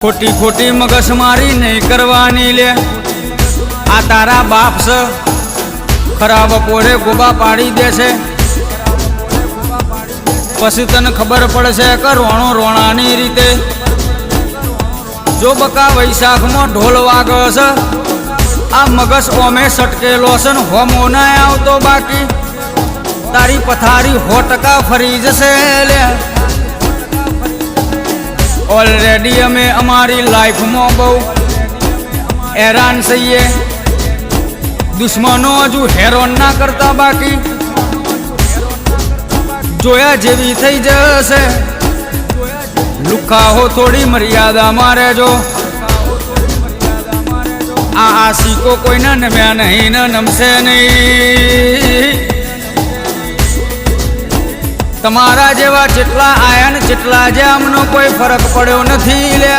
खोटी खोटी मगजमारी नहीं करवानी ले। आ तारा बाप से खराब पोरे गोबा पाड़ी दे से पसी तने खबर पड़े से कि रोणो रोणानी रीते जो बका वैशाख में ढोल वागे से आ मगज ओमे सटकेलो से होमो न आवतो बाकी तारी पथारी 100% फरी जसे ले। ऑलरेडी हमें हमारी लाइफ में बहु हैरान सही दुश्मनों हजू हैरान ना करता बाकी जोया जेवी थई जसे लुका हो थोड़ी मर्यादा मारे जो आसी को कोई ना नम्या नहीं न नमसे नहीं। तमारा जेवा चेटला आया ने चेटला जे अमनो कोई फरक पड़ो नहीं ले।